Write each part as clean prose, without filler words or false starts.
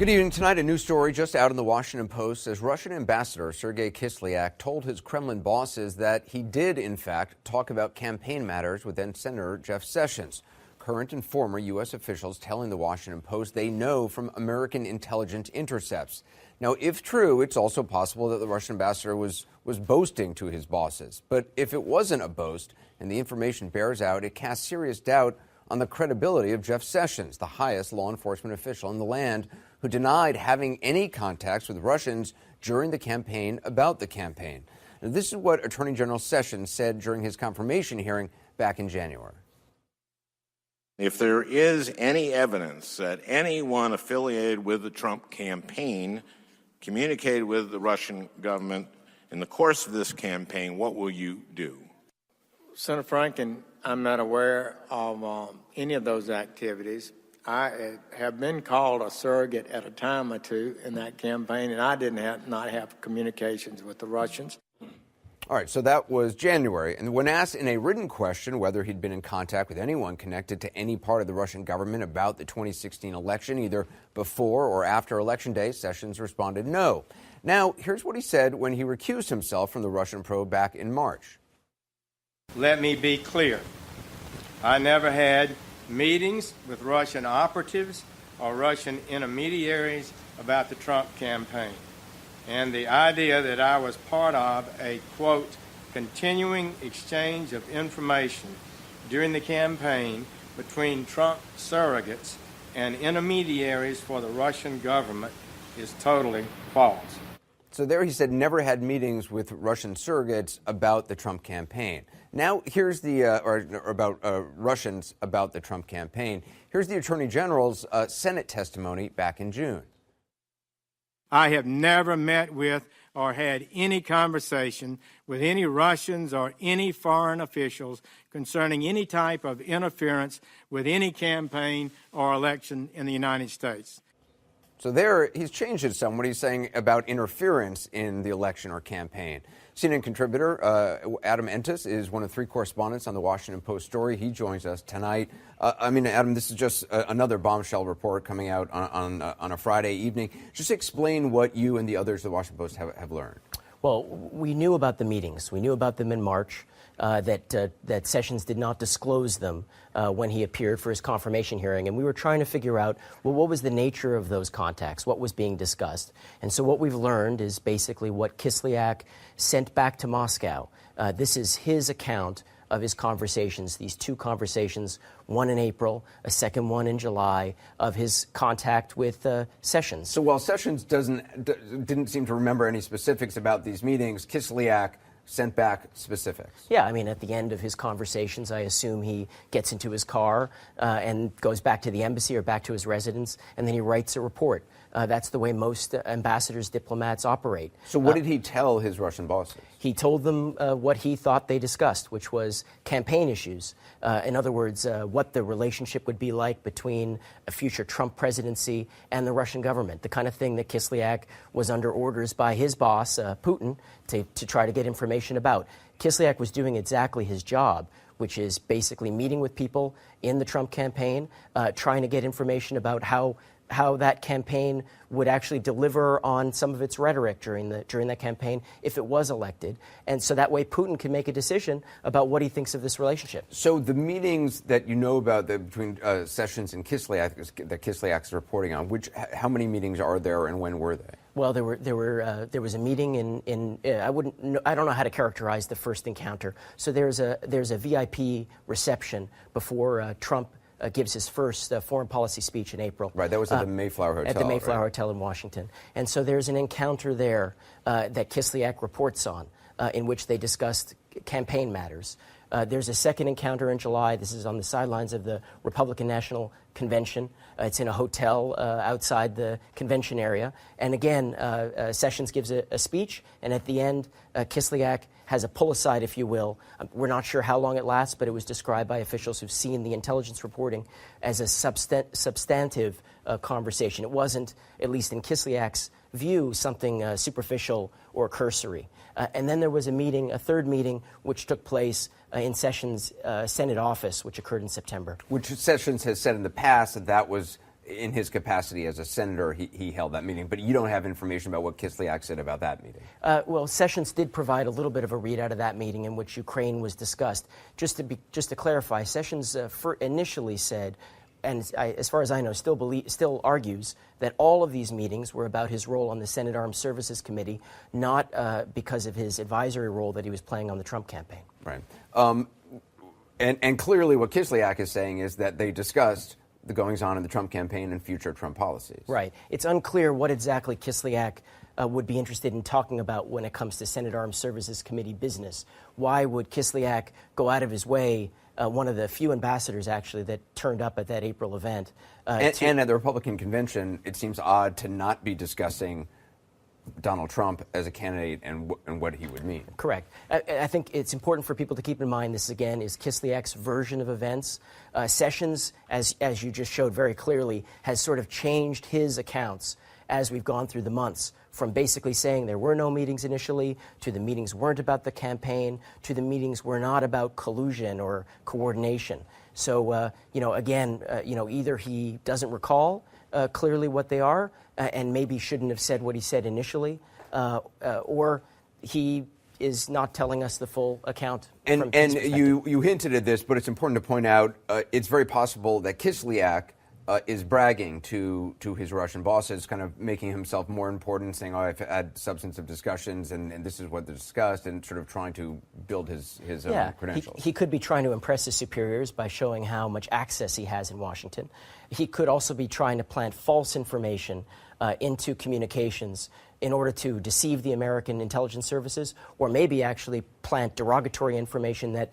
Good evening. Tonight, a new story just out in the Washington Post says Russian Ambassador Sergei Kislyak told his Kremlin bosses that he did, in fact, talk about campaign matters with then Senator Jeff Sessions. Current and former U.S. officials telling the Washington Post they know from American intelligence intercepts. Now, if true, it's also possible that the Russian ambassador was boasting to his bosses. But if it wasn't a boast and the information bears out, it casts serious doubt on the credibility of Jeff Sessions, the highest law enforcement official in the land, who denied having any contacts with Russians during the campaign about the campaign. Now, this is what Attorney General Sessions said during his confirmation hearing back in January. If there is any evidence that anyone affiliated with the Trump campaign communicated with the Russian government in the course of this campaign, what will you do? Senator Franken, I'm not aware of any of those activities. I have been called a surrogate at a time or two in that campaign, and I did not have communications with the Russians. All right, so that was January. And when asked in a written question whether he'd been in contact with anyone connected to any part of the Russian government about the 2016 election, either before or after Election Day, Sessions responded no. Now, here's what he said when he recused himself from the Russian probe back in March. Let me be clear. I never had meetings with Russian operatives or Russian intermediaries about the Trump campaign. And the idea that I was part of a, quote, continuing exchange of information during the campaign between Trump surrogates and intermediaries for the Russian government is totally false. So there he said never had meetings with Russian surrogates about the Trump campaign. Now here's the, about Russians about the Trump campaign. Here's the Attorney General's Senate testimony back in June. I have never met with or had any conversation with any Russians or any foreign officials concerning any type of interference with any campaign or election in the United States. So there, he's changed it some, what he's saying about interference in the election or campaign. CNN contributor Adam Entis is one of three correspondents on the Washington Post story. He joins us tonight. Adam, this is just another bombshell report coming out on a Friday evening. Just explain what you and the others at the Washington Post have learned. Well, we knew about the meetings. We knew about them in March, that Sessions did not disclose them when he appeared for his confirmation hearing. And we were trying to figure out, well, what was the nature of those contacts? What was being discussed? And so what we've learned is basically what Kislyak sent back to Moscow. This is his account of his conversations, these two conversations, one in April, a second one in July, of his contact with Sessions. So while Sessions didn't seem to remember any specifics about these meetings, Kislyak sent back specifics. Yeah, I mean, at the end of his conversations, I assume he gets into his car and goes back to the embassy or back to his residence, and then he writes a report. That's the way most ambassadors, diplomats operate. So what did he tell his Russian bosses? He told them what he thought they discussed, which was campaign issues. In other words, what the relationship would be like between a future Trump presidency and the Russian government, the kind of thing that Kislyak was under orders by his boss, Putin, to try to get information about. Kislyak was doing exactly his job, which is basically meeting with people in the Trump campaign, trying to get information about how that campaign would actually deliver on some of its rhetoric during that campaign if it was elected. And so that way Putin can make a decision about what he thinks of this relationship. So the meetings that you know about between Sessions and Kislyak, that Kislyak reporting on, how many meetings are there and when were they? Well, there was a meeting in I don't know how to characterize the first encounter. So there's a VIP reception before Trump gives his first foreign policy speech in April. Right, that was at the Mayflower Hotel. At the Mayflower Hotel in Washington. And so there's an encounter there that Kislyak reports on, in which they discussed campaign matters. There's a second encounter in July. This is on the sidelines of the Republican National Convention. It's in a hotel outside the convention area. And again, Sessions gives a speech, and at the end, Kislyak has a pull-aside, if you will. We're not sure how long it lasts, but it was described by officials who've seen the intelligence reporting as a substantive conversation. It wasn't, at least in Kislyak's view, something superficial or cursory. And then there was a third meeting, which took place in Sessions' Senate office, which occurred in September. Which Sessions has said in the past that was in his capacity as a senator, he held that meeting. But you don't have information about what Kislyak said about that meeting. Well, Sessions did provide a little bit of a readout of that meeting in which Ukraine was discussed. Just to clarify, Sessions initially said, and as far as I know, still argues that all of these meetings were about his role on the Senate Armed Services Committee, not because of his advisory role that he was playing on the Trump campaign. Right. And clearly what Kislyak is saying is that they discussed the goings-on in the Trump campaign and future Trump policies. Right. It's unclear what exactly Kislyak would be interested in talking about when it comes to Senate Armed Services Committee business. Why would Kislyak go out of his way, one of the few ambassadors, actually, that turned up at that April event? And at the Republican convention, it seems odd to not be discussing Donald Trump as a candidate and what he would mean. Correct. I think it's important for people to keep in mind this, again, is Kislyak's version of events. Sessions, as you just showed very clearly, has sort of changed his accounts as we've gone through the months, from basically saying there were no meetings initially, to the meetings weren't about the campaign, to the meetings were not about collusion or coordination. So, either he doesn't recall clearly what they are, and maybe shouldn't have said what he said initially, or he is not telling us the full account. And you hinted at this, but it's important to point out it's very possible that Kislyak is bragging to his Russian bosses, kind of making himself more important, saying, "Oh, I've had substantive discussions, and this is what they discussed," and sort of trying to build his own credentials. He could be trying to impress his superiors by showing how much access he has in Washington. He could also be trying to plant false information into communications in order to deceive the American intelligence services, or maybe actually plant derogatory information that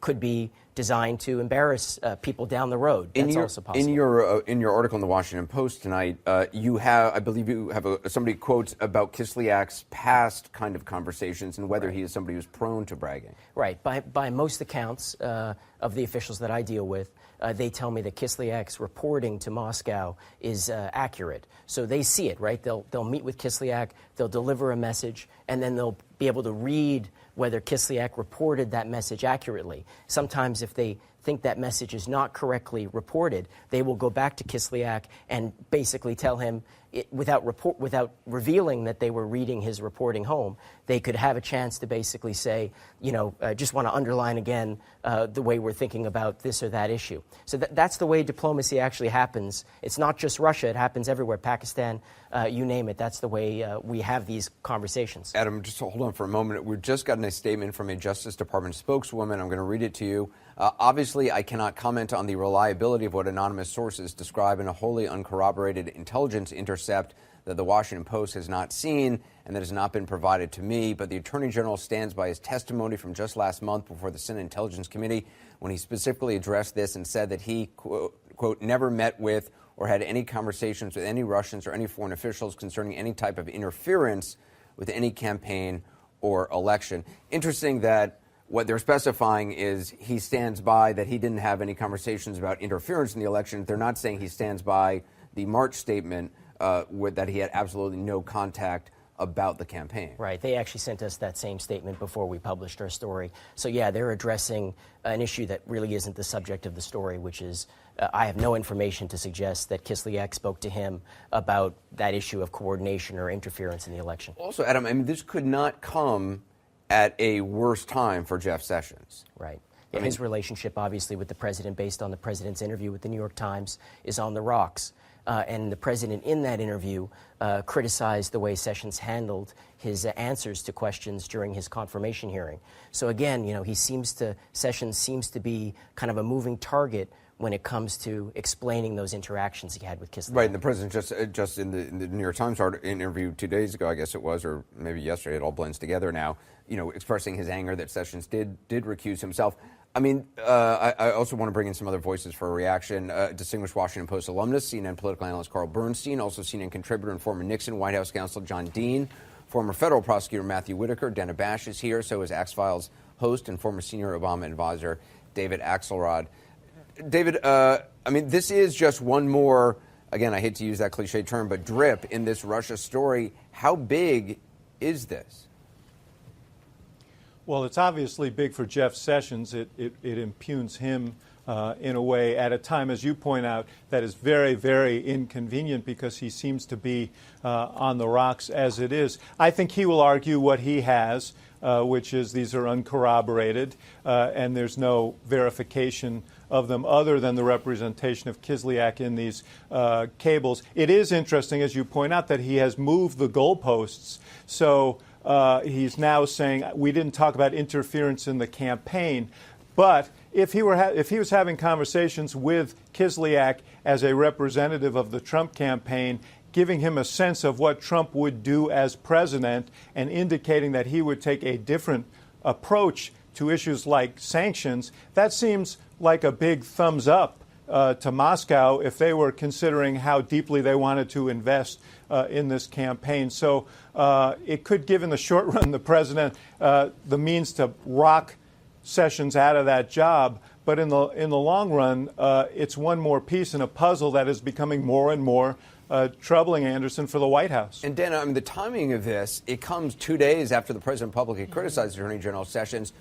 could be designed to embarrass people down the road. That's also possible. In your article in the Washington Post tonight, I believe you have somebody quotes about Kislyak's past kind of conversations and whether he is somebody who's prone to bragging. Right. By most accounts of the officials that I deal with, they tell me that Kislyak's reporting to Moscow is accurate. So they see it, right? They'll meet with Kislyak, they'll deliver a message, and then they'll be able to read whether Kislyak reported that message accurately. Sometimes if they think that message is not correctly reported, they will go back to Kislyak and basically tell him, without revealing that they were reading his reporting home, they could have a chance to basically say, just want to underline again the way we're thinking about this or that issue. So that's the way diplomacy actually happens. It's not just Russia, it happens everywhere. Pakistan, you name it, that's the way we have these conversations. Adam, just hold on for a moment. We've just gotten a statement from a Justice Department spokeswoman. I'm going to read it to you. Obviously, I cannot comment on the reliability of what anonymous sources describe in a wholly uncorroborated intelligence intercept that the Washington Post has not seen and that has not been provided to me. But the Attorney General stands by his testimony from just last month before the Senate Intelligence Committee when he specifically addressed this and said that he, quote, never met with or had any conversations with any Russians or any foreign officials concerning any type of interference with any campaign or election. Interesting that what they're specifying is he stands by that he didn't have any conversations about interference in the election. They're not saying he stands by the March statement that he had absolutely no contact about the campaign. Right. They actually sent us that same statement before we published our story. So, yeah, they're addressing an issue that really isn't the subject of the story, which is I have no information to suggest that Kislyak spoke to him about that issue of coordination or interference in the election. Also, Adam, I mean, this could not come at a worse time for Jeff Sessions. Right. Yeah, his relationship, obviously, with the president, based on the president's interview with the New York Times, is on the rocks. And the president in that interview criticized the way Sessions handled his answers to questions during his confirmation hearing. So again, Sessions seems to be kind of a moving target when it comes to explaining those interactions he had with Kislyak. Right, and the president just in the New York Times interview 2 days ago, I guess it was, or maybe yesterday, it all blends together now, expressing his anger that Sessions did recuse himself. I mean, I also want to bring in some other voices for a reaction. Distinguished Washington Post alumnus, CNN political analyst Carl Bernstein, also CNN contributor and former Nixon White House counsel John Dean, former federal prosecutor Matthew Whitaker. Dana Bash is here, so is Axe-Files host and former senior Obama advisor David Axelrod. David, I mean, this is just one more, again, I hate to use that cliche term, but drip in this Russia story. How big is this? Well, it's obviously big for Jeff Sessions. It impugns him in a way at a time, as you point out, that is very, very inconvenient because he seems to be on the rocks as it is. I think he will argue what he has, which is these are uncorroborated and there's no verification of them other than the representation of Kislyak in these cables. It is interesting, as you point out, that he has moved the goalposts. So he's now saying we didn't talk about interference in the campaign, but if he was having conversations with Kislyak as a representative of the Trump campaign, giving him a sense of what Trump would do as president and indicating that he would take a different approach to issues like sanctions, that seems like a big thumbs up to Moscow if they were considering how deeply they wanted to invest in this campaign. So it could give in the short run the president the means to rock Sessions out of that job. But in the long run, it's one more piece in a puzzle that is becoming more and more troubling, Anderson, for the White House. And Dana, I mean, the timing of this, it comes 2 days after the president publicly criticized Attorney General Sessions.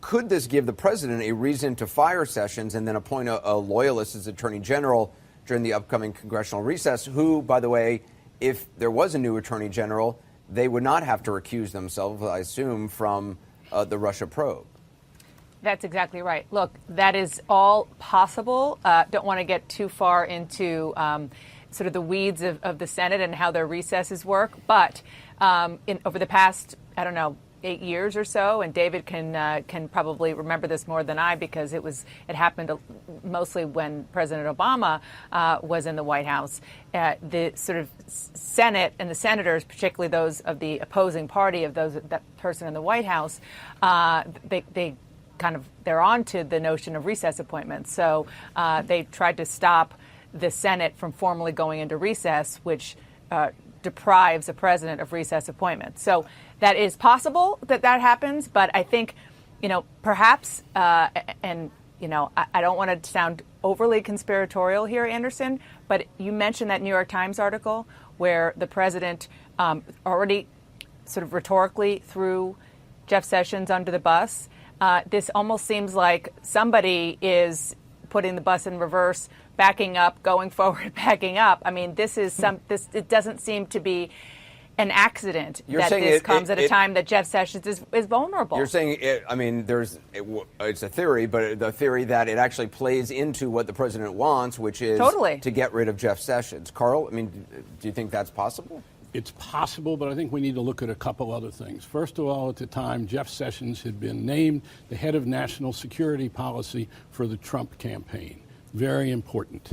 Could this give the president a reason to fire Sessions and then appoint a loyalist as Attorney General during the upcoming congressional recess, who, by the way, if there was a new Attorney General, they would not have to recuse themselves, I assume, from the Russia probe? That's exactly right. Look, that is all possible. Don't want to get too far into sort of the weeds of the Senate and how their recesses work. But over the past, 8 years or so, and David can probably remember this more than I because it happened mostly when President Obama was in the White House. The sort of Senate and the senators, particularly those of the opposing party of that person in the White House, they're on to the notion of recess appointments. So they tried to stop the Senate from formally going into recess, which deprives a president of recess appointments. So that is possible that happens. But I think, perhaps, I don't want to sound overly conspiratorial here, Anderson, but you mentioned that New York Times article where the president already sort of rhetorically threw Jeff Sessions under the bus. This almost seems like somebody is putting the bus in reverse, backing up, going forward, backing up. I mean, it doesn't seem to be an accident that this comes at a time that Jeff Sessions is vulnerable. You're saying, it's a theory, but the theory that it actually plays into what the president wants, which is to get rid of Jeff Sessions. Carl, I mean, do you think that's possible? It's possible, but I think we need to look at a couple other things. First of all, at the time, Jeff Sessions had been named the head of national security policy for the Trump campaign. Very important.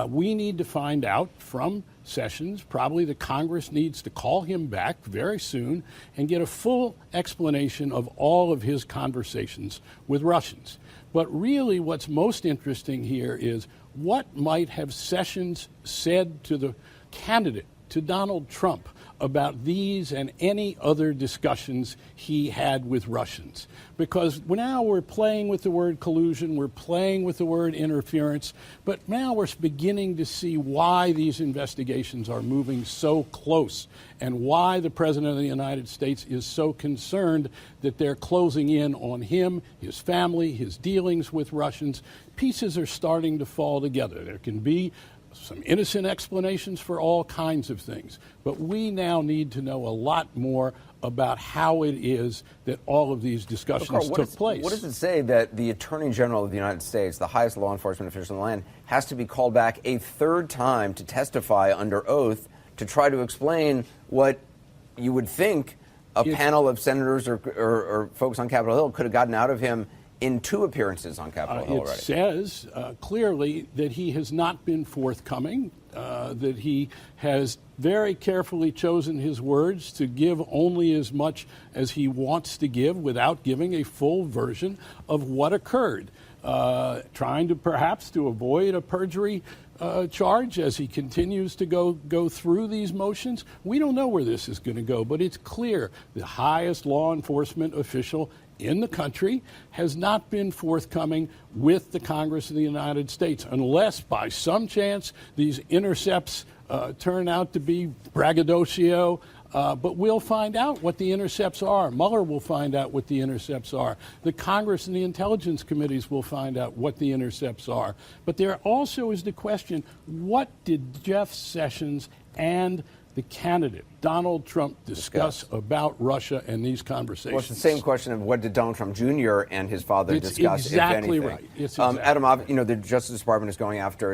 We need to find out from Sessions, probably the Congress needs to call him back very soon and get a full explanation of all of his conversations with Russians. But really what's most interesting here is what might have Sessions said to the candidate, to Donald Trump, about these and any other discussions he had with Russians. Because now we're playing with the word collusion, we're playing with the word interference, but now we're beginning to see why these investigations are moving so close and why the President of the United States is so concerned that they're closing in on him, his family, his dealings with Russians. Pieces are starting to fall together. There can be some innocent explanations for all kinds of things. But we now need to know a lot more about how it is that all of these discussions took place. What does it say that the Attorney General of the United States, the highest law enforcement official in the land, has to be called back a third time to testify under oath to try to explain what you would think a panel of senators or folks on Capitol Hill could have gotten out of him in 2 appearances on Capitol Hill already? It says clearly that he has not been forthcoming, that he has very carefully chosen his words to give only as much as he wants to give without giving a full version of what occurred, trying to perhaps to avoid a perjury charge as he continues to go through these motions. We don't know where this is going to go, but it's clear the highest law enforcement official in the country has not been forthcoming with the Congress of the United States, unless by some chance these intercepts turn out to be braggadocio. But we'll find out what the intercepts are. Mueller will find out what the intercepts are. The Congress and the intelligence committees will find out what the intercepts are. But there also is the question, what did Jeff Sessions and the candidate, Donald Trump, discuss about Russia and these conversations? Well, it's the same question of what did Donald Trump Jr. and his father discuss, exactly if anything. Right. It's exactly Adam, right. the Justice Department is going after,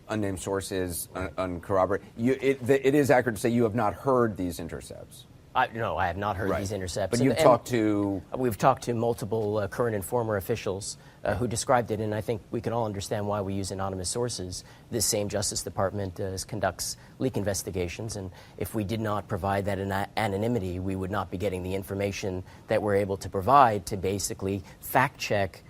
unnamed sources, uncorroborated. It is accurate to say you have not heard these intercepts. No, I have not heard these intercepts. But you've talked to... We've talked to multiple current and former officials who described it, and I think we can all understand why we use anonymous sources. This same Justice Department conducts leak investigations, and if we did not provide that anonymity, we would not be getting the information that we're able to provide to basically fact-check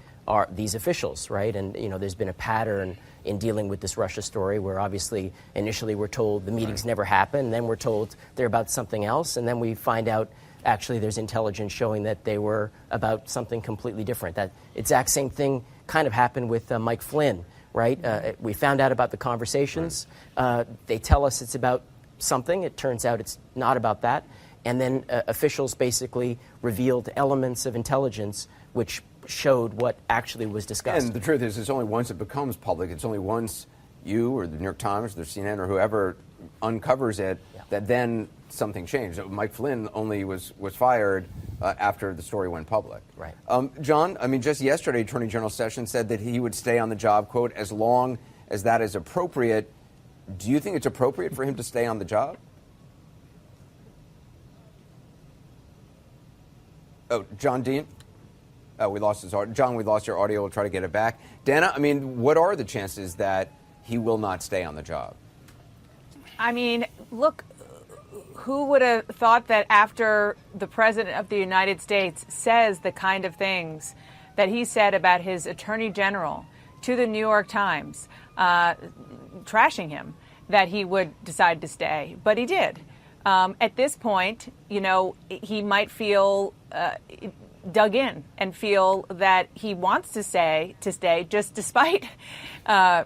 these officials, right? And, there's been a pattern in dealing with this Russia story where obviously initially we're told the meetings never happened, then we're told they're about something else, and then we find out actually there's intelligence showing that they were about something completely different. That exact same thing kind of happened with Mike Flynn, right? We found out about the conversations. They tell us it's about something. It turns out it's not about that. And then officials basically revealed elements of intelligence which showed what actually was discussed. And the truth is, it's only once it becomes public, it's only once you or the New York Times or the CNN or whoever uncovers it that then something changed. Mike Flynn only was fired after the story went public. Right. John, just yesterday, Attorney General Sessions said that he would stay on the job, quote, as long as that is appropriate. Do you think it's appropriate for him to stay on the job? Oh, John Dean? Oh, we lost his audio. John, we lost your audio. We'll try to get it back. Dana, what are the chances that he will not stay on the job? Look, who would have thought that after the President of the United States says the kind of things that he said about his Attorney General to the New York Times, trashing him, that he would decide to stay? But he did. At this point, he might feel dug in and feel that he wants to stay just despite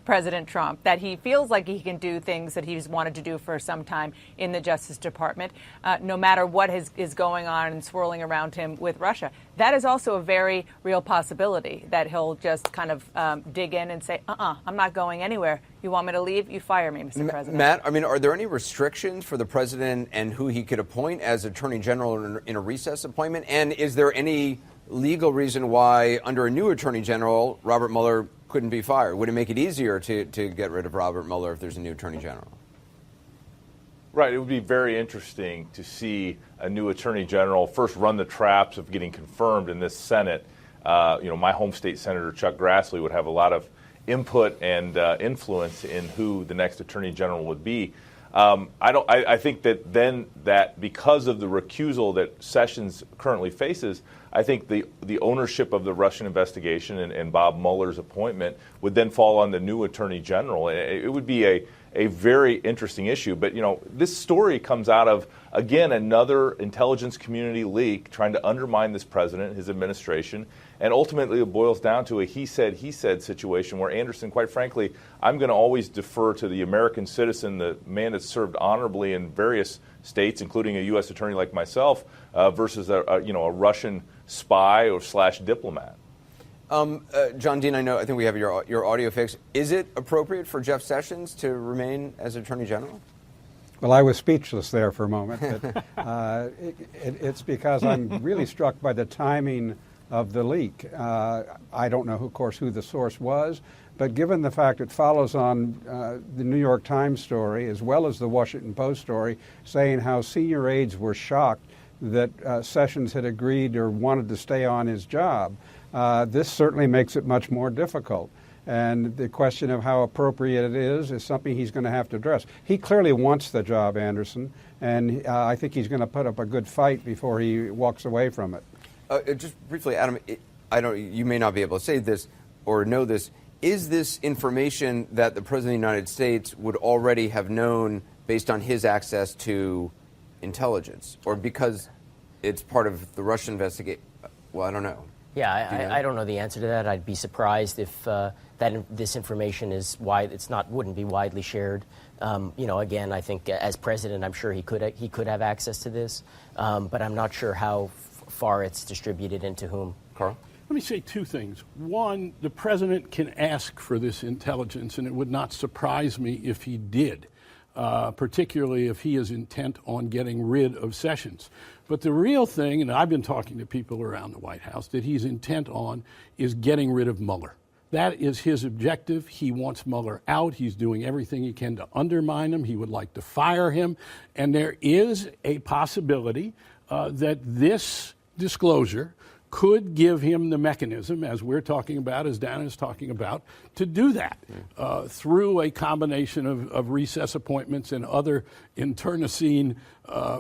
President Trump, that he feels like he can do things that he's wanted to do for some time in the Justice Department, no matter what is going on and swirling around him with Russia. That is also a very real possibility, that he'll just kind of dig in and say, I'm not going anywhere. You want me to leave? You fire me, Mr. President. Matt, are there any restrictions for the president and who he could appoint as Attorney General in a recess appointment? And is there any legal reason why, under a new Attorney General, Robert Mueller couldn't be fired? Would it make it easier to get rid of Robert Mueller if there's a new Attorney General? Right. It would be very interesting to see a new Attorney General first run the traps of getting confirmed in this Senate. My home state Senator Chuck Grassley would have a lot of input and influence in who the next Attorney General would be. I think that because of the recusal that Sessions currently faces, I think the ownership of the Russian investigation and Bob Mueller's appointment would then fall on the new Attorney General. It would be a very interesting issue. But, this story comes out of, again, another intelligence community leak trying to undermine this president, his administration. And ultimately, it boils down to a he said situation where Anderson, quite frankly, I'm going to always defer to the American citizen, the man that's served honorably in various states, including a U.S. attorney like myself, versus a Russian spy or / diplomat. John Dean, I think we have your audio fixed. Is it appropriate for Jeff Sessions to remain as Attorney General? Well, I was speechless there for a moment. But, it's because I'm really struck by the timing of the leak. I don't know, of course, who the source was, but given the fact it follows on the New York Times story as well as the Washington Post story saying how senior aides were shocked that Sessions had agreed or wanted to stay on his job, this certainly makes it much more difficult. And the question of how appropriate it is something he's going to have to address. He clearly wants the job, Anderson, and I think he's going to put up a good fight before he walks away from it. Just briefly, Adam, you may not be able to say this or know this. Is this information that the President of the United States would already have known based on his access to intelligence? Or because... it's part of the Russian investigation. Well, I don't know. Yeah, I don't know the answer to that. I'd be surprised if this information wouldn't be widely shared. Again, I think as president, I'm sure he could have access to this, but I'm not sure how far it's distributed and to whom. Carl? Let me say two things. One, the president can ask for this intelligence, and it would not surprise me if he did, particularly if he is intent on getting rid of Sessions. But the real thing, and I've been talking to people around the White House, that he's intent on is getting rid of Mueller. That is his objective. He wants Mueller out. He's doing everything he can to undermine him. He would like to fire him. And there is a possibility that this disclosure could give him the mechanism, as we're talking about, as Dan is talking about, to do that through a combination of recess appointments and other internecine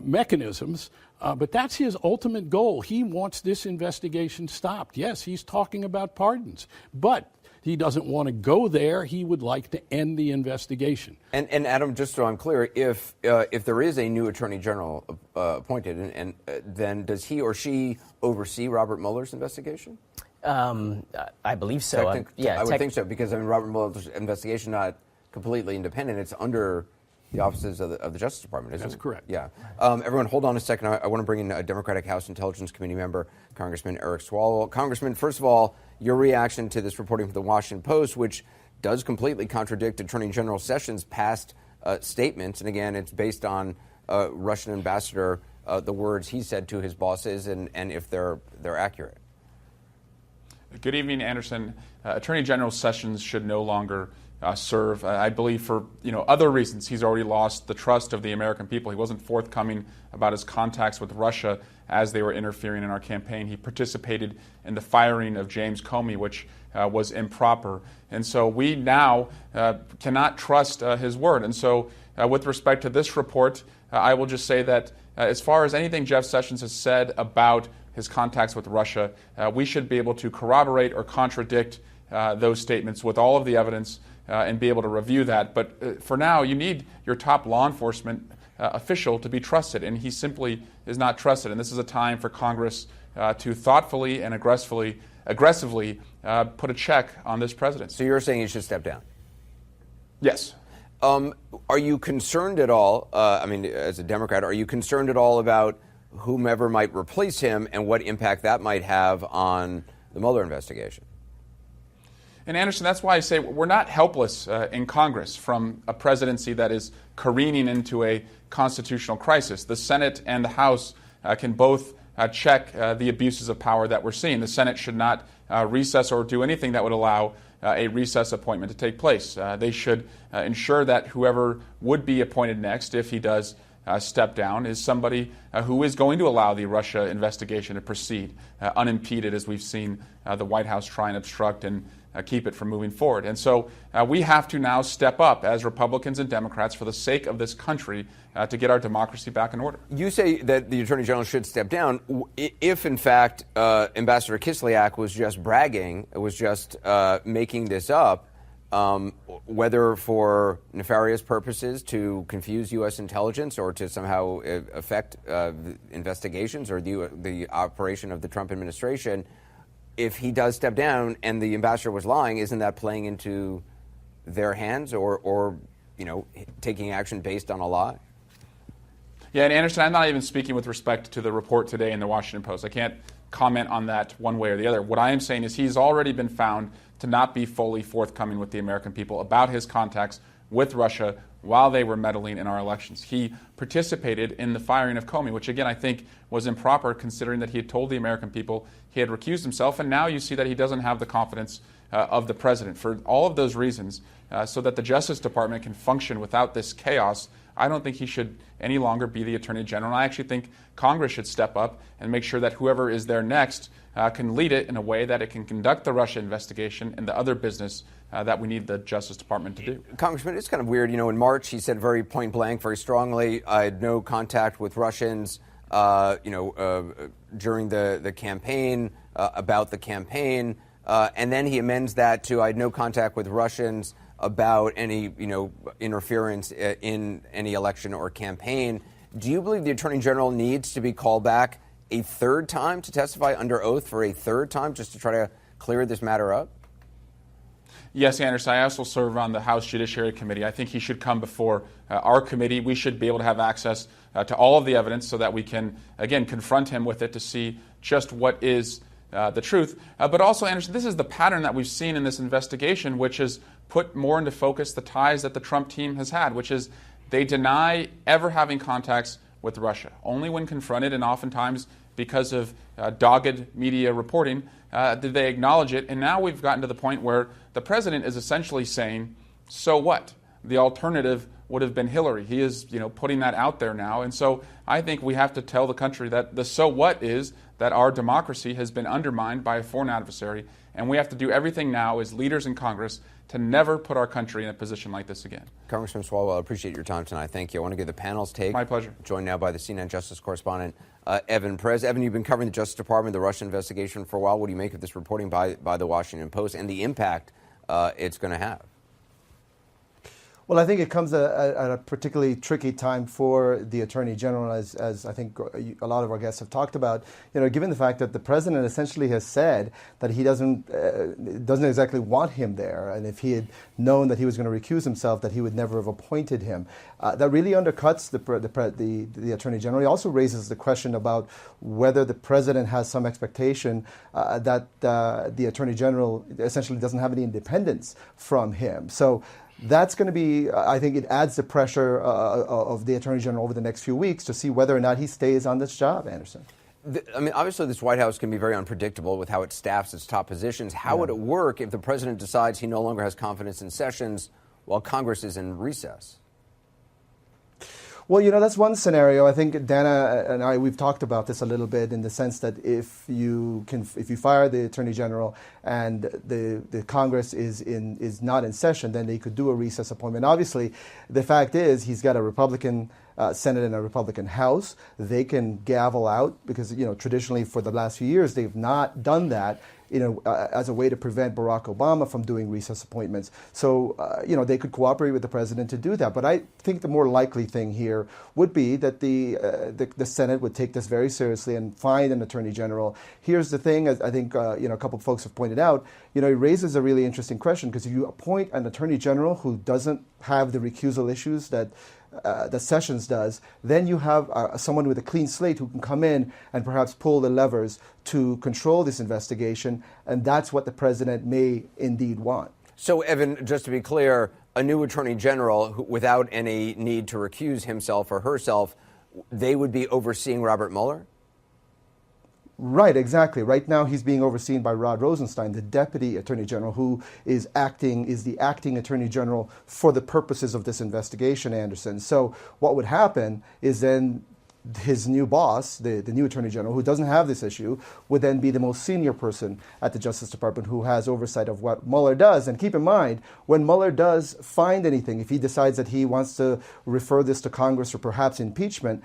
mechanisms. But that's his ultimate goal. He wants this investigation stopped. Yes, he's talking about pardons, but he doesn't want to go there. He would like to end the investigation. And Adam, just so I'm clear, if there is a new attorney general appointed, and then does he or she oversee Robert Mueller's investigation? I believe so. I would think so, because Robert Mueller's investigation not completely independent. It's under the offices of the Justice Department, isn't it? That's correct. Yeah. Everyone, hold on a second. I want to bring in a Democratic House Intelligence Committee member, Congressman Eric Swalwell. Congressman, first of all, your reaction to this reporting from the Washington Post, which does completely contradict Attorney General Sessions' past statements. And again, it's based on Russian ambassador, the words he said to his bosses, and if they're accurate. Good evening, Anderson. Attorney General Sessions should no longer serve. I believe for other reasons. He's already lost the trust of the American people. He wasn't forthcoming about his contacts with Russia as they were interfering in our campaign. He participated in the firing of James Comey, which was improper. And so we now cannot trust his word. And so with respect to this report, I will just say that as far as anything Jeff Sessions has said about his contacts with Russia, we should be able to corroborate or contradict those statements with all of the evidence and be able to review that. But for now, you need your top law enforcement official to be trusted, and he simply is not trusted. And this is a time for Congress to thoughtfully and aggressively put a check on this president. So you're saying he should step down? Yes. Are you concerned at all, as a Democrat, are you concerned at all about whomever might replace him and what impact that might have on the Mueller investigation? And Anderson, that's why I say we're not helpless in Congress from a presidency that is careening into a constitutional crisis. The Senate and the House can both check the abuses of power that we're seeing. The Senate should not recess or do anything that would allow a recess appointment to take place. They should ensure that whoever would be appointed next, if he does step down, is somebody who is going to allow the Russia investigation to proceed unimpeded, as we've seen the White House try and obstruct and keep it from moving forward. And so we have to now step up as Republicans and Democrats for the sake of this country to get our democracy back in order. You say that the Attorney General should step down. If, in fact, Ambassador Kislyak was just bragging, was just making this up, whether for nefarious purposes to confuse U.S. intelligence or to somehow affect investigations or the operation of the Trump administration, if he does step down and the ambassador was lying, isn't that playing into their hands or taking action based on a lie? Yeah, and Anderson, I'm not even speaking with respect to the report today in the Washington Post. I can't comment on that one way or the other. What I am saying is he's already been found to not be fully forthcoming with the American people about his contacts with Russia while they were meddling in our elections. He participated in the firing of Comey, which again I think was improper considering that he had told the American people he had recused himself, and now you see that he doesn't have the confidence of the president. For all of those reasons, so that the Justice Department can function without this chaos, I don't think he should any longer be the Attorney General. I actually think Congress should step up and make sure that whoever is there next can lead it in a way that it can conduct the Russia investigation and the other business that we need the Justice Department to do. Congressman, it's kind of weird. In March, he said very point blank, very strongly, I had no contact with Russians, during the campaign, about the campaign. And then he amends that to, I had no contact with Russians about any, interference in any election or campaign. Do you believe the Attorney General needs to be called back a third time to testify under oath for a third time just to try to clear this matter up? Yes, Anderson. I also serve on the House Judiciary Committee. I think he should come before our committee. We should be able to have access to all of the evidence so that we can, again, confront him with it to see just what is the truth. But also, Anderson, this is the pattern that we've seen in this investigation, which has put more into focus the ties that the Trump team has had, which is they deny ever having contacts with Russia. Only when confronted, and oftentimes because of dogged media reporting, did they acknowledge it. And now we've gotten to the point where the president is essentially saying, so what? The alternative would have been Hillary. He is, putting that out there now. And so I think we have to tell the country that the so what is that our democracy has been undermined by a foreign adversary, and we have to do everything now as leaders in Congress to never put our country in a position like this again. Congressman Swalwell, I appreciate your time tonight. Thank you. I want to give the panel's take. My pleasure. Joined now by the CNN Justice correspondent, Evan Perez. Evan, you've been covering the Justice Department, the Russia investigation for a while. What do you make of this reporting by the Washington Post and the impact it's going to have? Well, I think it comes at a particularly tricky time for the Attorney General, as I think a lot of our guests have talked about. Given the fact that the president essentially has said that he doesn't exactly want him there, and if he had known that he was going to recuse himself, that he would never have appointed him. That really undercuts the Attorney General. He also raises the question about whether the president has some expectation that the Attorney General essentially doesn't have any independence from him. So that's going to be, I think it adds the pressure of the Attorney General over the next few weeks to see whether or not he stays on this job, Anderson. Obviously this White House can be very unpredictable with how it staffs its top positions. How would it work if the president decides he no longer has confidence in Sessions while Congress is in recess? Well, that's one scenario. I think Dana and I, we've talked about this a little bit in the sense that if you fire the Attorney General and the Congress is not in session, then they could do a recess appointment. Obviously, the fact is he's got a Republican Senate and a Republican House. They can gavel out because, traditionally for the last few years, they've not done that. As a way to prevent Barack Obama from doing recess appointments. So, they could cooperate with the president to do that. But I think the more likely thing here would be that the Senate would take this very seriously and find an attorney general. Here's the thing, as I think, a couple of folks have pointed out, it raises a really interesting question because if you appoint an attorney general who doesn't have the recusal issues that Sessions does, then you have someone with a clean slate who can come in and perhaps pull the levers to control this investigation, and that's what the president may indeed want. So, Evan, just to be clear, a new attorney general who, without any need to recuse himself or herself, they would be overseeing Robert Mueller? Right, exactly. Right now he's being overseen by Rod Rosenstein, the Deputy Attorney General, who is the acting Attorney General for the purposes of this investigation, Anderson. So what would happen is then his new boss, the new Attorney General, who doesn't have this issue, would then be the most senior person at the Justice Department who has oversight of what Mueller does. And keep in mind, when Mueller does find anything, if he decides that he wants to refer this to Congress or perhaps impeachment,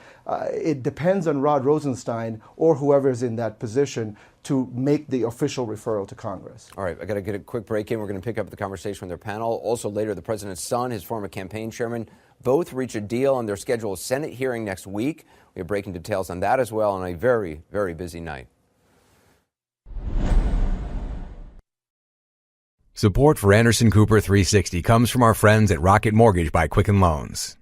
it depends on Rod Rosenstein or whoever is in that position to make the official referral to Congress. All right, I got to get a quick break in. We're going to pick up the conversation with their panel. Also later, the president's son, his former campaign chairman, both reach a deal on their scheduled Senate hearing next week. We are breaking details on that as well on a very, very busy night. Support for Anderson Cooper 360 comes from our friends at Rocket Mortgage by Quicken Loans.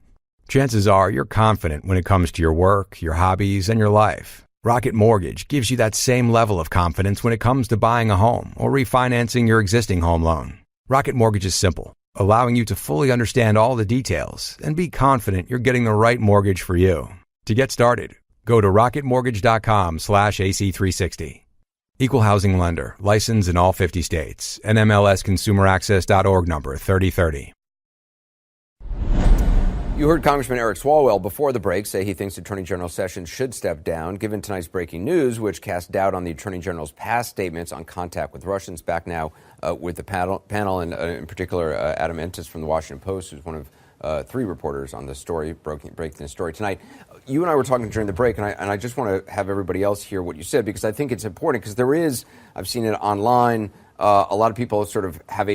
Chances are you're confident when it comes to your work, your hobbies, and your life. Rocket Mortgage gives you that same level of confidence when it comes to buying a home or refinancing your existing home loan. Rocket Mortgage is simple, allowing you to fully understand all the details and be confident you're getting the right mortgage for you. To get started, go to rocketmortgage.com/AC360. Equal housing lender, licensed in all 50 states, NMLSconsumeraccess.org number 3030. You heard Congressman Eric Swalwell before the break say he thinks Attorney General Sessions should step down, given tonight's breaking news, which cast doubt on the Attorney General's past statements on contact with Russians. Back now with the panel and in particular Adam Entis from the Washington Post, who's one of three reporters on the story, breaking the story tonight. You and I were talking during the break, and I just want to have everybody else hear what you said, because I think it's important, because there is, I've seen it online, a lot of people sort of have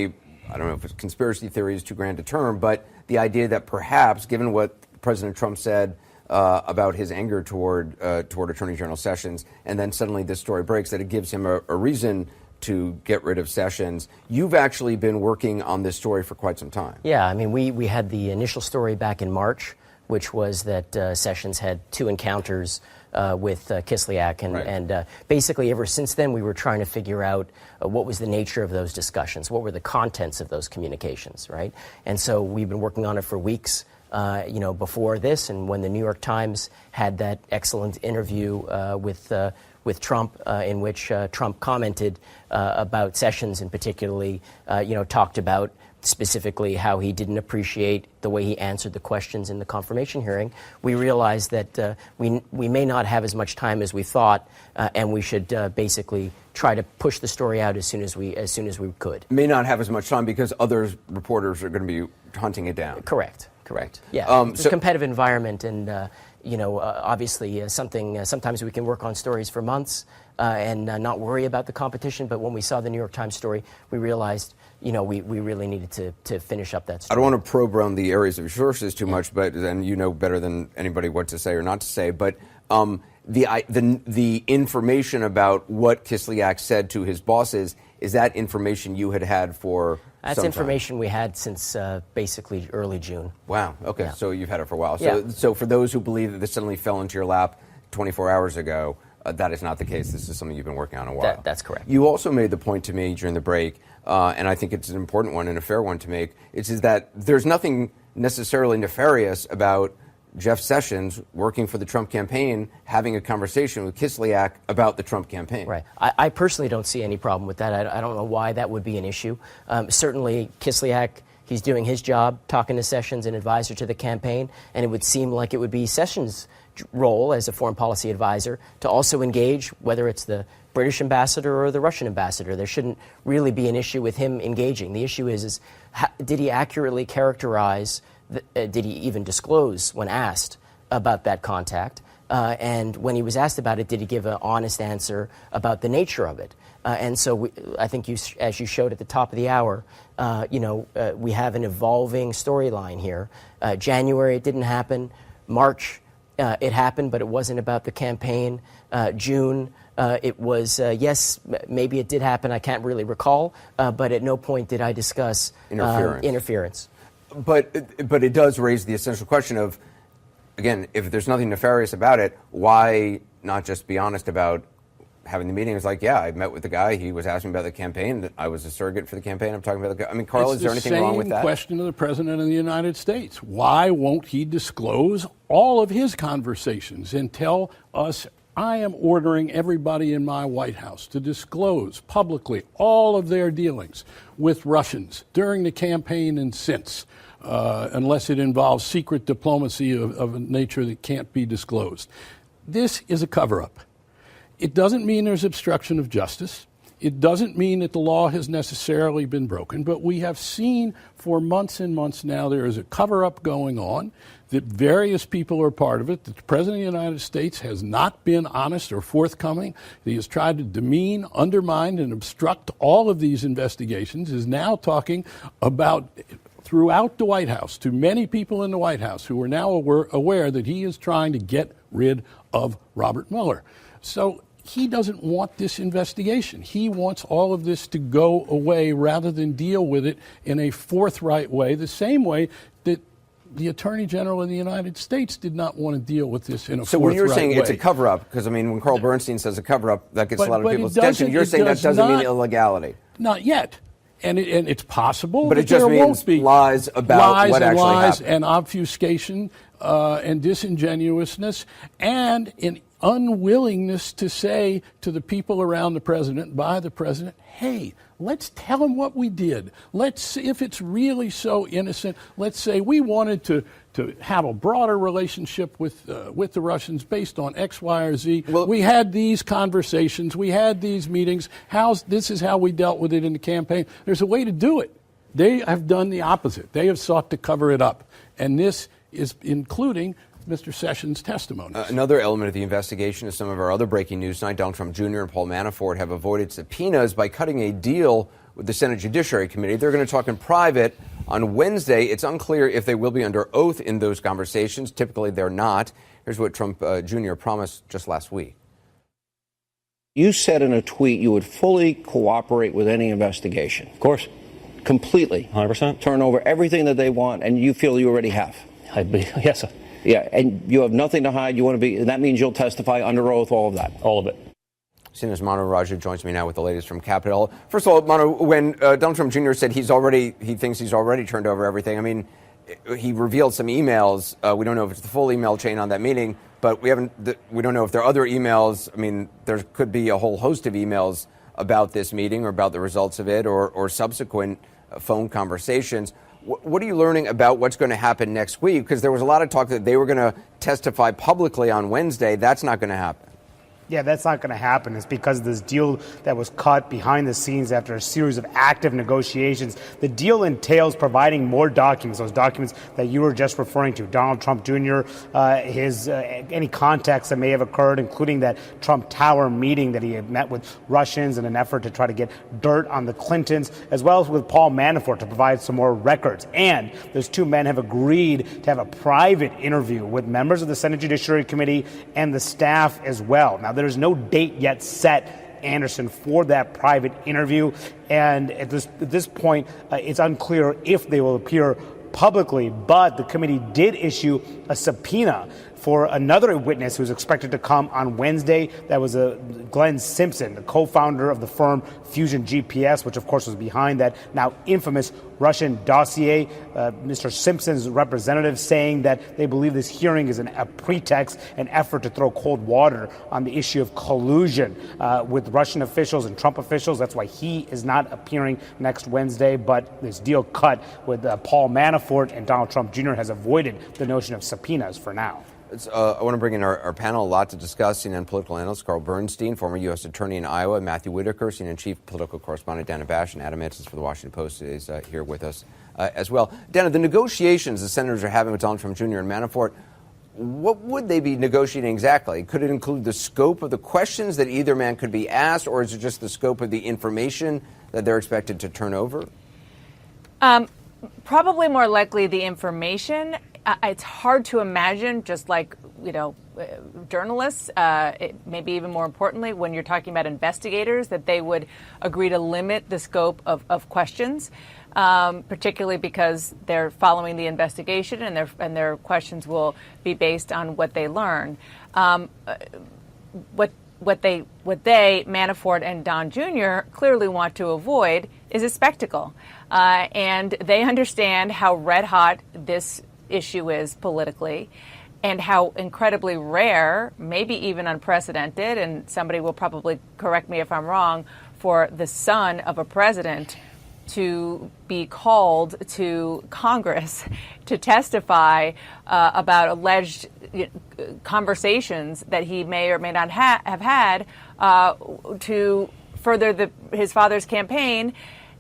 I don't know if it's conspiracy theory is too grand a term, but the idea that perhaps, given what President Trump said about his anger toward Attorney General Sessions, and then suddenly this story breaks that it gives him a reason to get rid of Sessions. You've actually been working on this story for quite some time. Yeah, I mean, we had the initial story back in March, which was that Sessions had 2 encounters with Kislyak, and basically ever since then we were trying to figure out what was the nature of those discussions, what were the contents of those communications, right? And so we've been working on it for weeks. Before this, and when the New York Times had that excellent interview with Trump, in which Trump commented about Sessions, and particularly, talked about specifically how he didn't appreciate the way he answered the questions in the confirmation hearing, we realized that we may not have as much time as we thought, and we should basically try to push the story out as soon as we could. May not have as much time because other reporters are going to be hunting it down. Correct. Yeah, it's a competitive environment, and obviously sometimes we can work on stories for months and not worry about the competition. But when we saw the New York Times story, we realized we really needed to finish up that story. I don't want to probe around the areas of your sources too much, but and you know better than anybody what to say or not to say. But the information about what Kislyak said to his bosses, is that information you had for? That's information we had since basically early June. Wow. Okay. Yeah. So you've had it for a while. Yeah. So for those who believe that this suddenly fell into your lap 24 hours ago, that is not the case. This is something you've been working on a while. That's correct. You also made the point to me during the break, and I think it's an important one and a fair one to make, is that there's nothing necessarily nefarious about Jeff Sessions working for the Trump campaign having a conversation with Kislyak about the Trump campaign. Right. I personally don't see any problem with that. I don't know why that would be an issue. Certainly, Kislyak, he's doing his job, talking to Sessions, an advisor to the campaign, and it would seem like it would be Sessions' role as a foreign policy advisor to also engage, whether it's the British ambassador or the Russian ambassador. There shouldn't really be an issue with him engaging. The issue is did he accurately characterize, did he even disclose when asked about that contact? And when he was asked about it, did he give an honest answer about the nature of it? And so I think, as you showed at the top of the hour, we have an evolving storyline here. January, it didn't happen. March, it happened, but it wasn't about the campaign. June, it was, yes, maybe it did happen. I can't really recall, but at no point did I discuss interference. But it does raise the essential question of, again, if there's nothing nefarious about it, why not just be honest about having the meeting? It's like, yeah, I met with the guy. He was asking about the campaign. I was a surrogate for the campaign. I'm talking about the guy. I mean, Carl, is there anything wrong with that? It's the same question of the President of the United States. Why won't he disclose all of his conversations and tell us, I am ordering everybody in my White House to disclose publicly all of their dealings with Russians during the campaign and since, unless it involves secret diplomacy of a nature that can't be disclosed. This is a cover-up. It doesn't mean there's obstruction of justice. It doesn't mean that the law has necessarily been broken, but we have seen for months and months now there is a cover-up going on, that various people are part of it, that the President of the United States has not been honest or forthcoming. He has tried to demean, undermine, and obstruct all of these investigations, is now talking about throughout the White House, to many people in the White House who are now aware that he is trying to get rid of Robert Mueller. So he doesn't want this investigation. He wants all of this to go away rather than deal with it in a forthright way, the same way that the Attorney General of the United States did not want to deal with this in a forthright way. So when you're saying it's a cover-up, because, I mean, when Carl Bernstein says a cover-up, that gets a lot of people's attention. You're saying that doesn't mean illegality. Not yet. And it's possible, but it just means lies about what actually happened. And obfuscation and disingenuousness and an unwillingness to say to the people around the president, by the president, hey, let's tell him what we did. Let's see if it's really so innocent. Let's say we wanted to have a broader relationship with the Russians based on X, Y, or Z. Well, we had these conversations. We had these meetings. This is how we dealt with it in the campaign. There's a way to do it. They have done the opposite. They have sought to cover it up. And this is including Mr. Sessions' testimony. Another element of the investigation is some of our other breaking news tonight. Donald Trump Jr. and Paul Manafort have avoided subpoenas by cutting a deal with the Senate Judiciary Committee. They're going to talk in private on Wednesday. It's unclear if they will be under oath in those conversations. Typically, they're not. Here's what Trump Jr. promised just last week. You said in a tweet you would fully cooperate with any investigation. Of course. Completely. 100%. Turn over everything that they want, and you feel you already have. Yes, sir. Yeah, and you have nothing to hide. You want to be, and that means you'll testify under oath, all of that. All of it. CNN's Manu Raju joins me now with the latest from Capitol. First of all, Manu, when Donald Trump Jr. said he thinks he's already turned over everything, I mean, he revealed some emails. We don't know if it's the full email chain on that meeting, but we don't know if there are other emails. I mean, there could be a whole host of emails about this meeting or about the results of it or subsequent phone conversations. What are you learning about what's going to happen next week? Because there was a lot of talk that they were going to testify publicly on Wednesday. That's not going to happen. Yeah, that's not going to happen. It's because of this deal that was cut behind the scenes after a series of active negotiations. The deal entails providing more documents, those documents that you were just referring to. Donald Trump Jr., any contacts that may have occurred, including that Trump Tower meeting that he had met with Russians in an effort to try to get dirt on the Clintons, as well as with Paul Manafort to provide some more records. And those two men have agreed to have a private interview with members of the Senate Judiciary Committee and the staff as well. Now, there's no date yet set, Anderson, for that private interview. And at this point, it's unclear if they will appear publicly. But the committee did issue a subpoena for another witness who's expected to come on Wednesday. That was Glenn Simpson, the co-founder of the firm Fusion GPS, which, of course, was behind that now infamous Russian dossier. Mr. Simpson's representative saying that they believe this hearing is a pretext, an effort to throw cold water on the issue of collusion with Russian officials and Trump officials. That's why he is not appearing next Wednesday. But this deal cut with Paul Manafort and Donald Trump Jr. has avoided the notion of subpoenas for now. I want to bring in our panel. A lot to discuss. CNN political analyst Carl Bernstein, former U.S. attorney in Iowa, Matthew Whitaker, CNN chief political correspondent Dana Bash, and Adam Antis for the Washington Post is here with us as well. Dana, the negotiations the senators are having with Donald Trump Jr. and Manafort, what would they be negotiating exactly? Could it include the scope of the questions that either man could be asked, or is it just the scope of the information that they're expected to turn over? Probably more likely the information. It's hard to imagine, just like, journalists, maybe even more importantly, when you're talking about investigators, that they would agree to limit the scope of questions, particularly because they're following the investigation and their questions will be based on what they learn. What they, Manafort and Don Jr., clearly want to avoid is a spectacle. And they understand how red hot this issue is politically and how incredibly rare, maybe even unprecedented, and somebody will probably correct me if I'm wrong, for the son of a president to be called to Congress to testify about alleged conversations that he may or may not have had to further his father's campaign,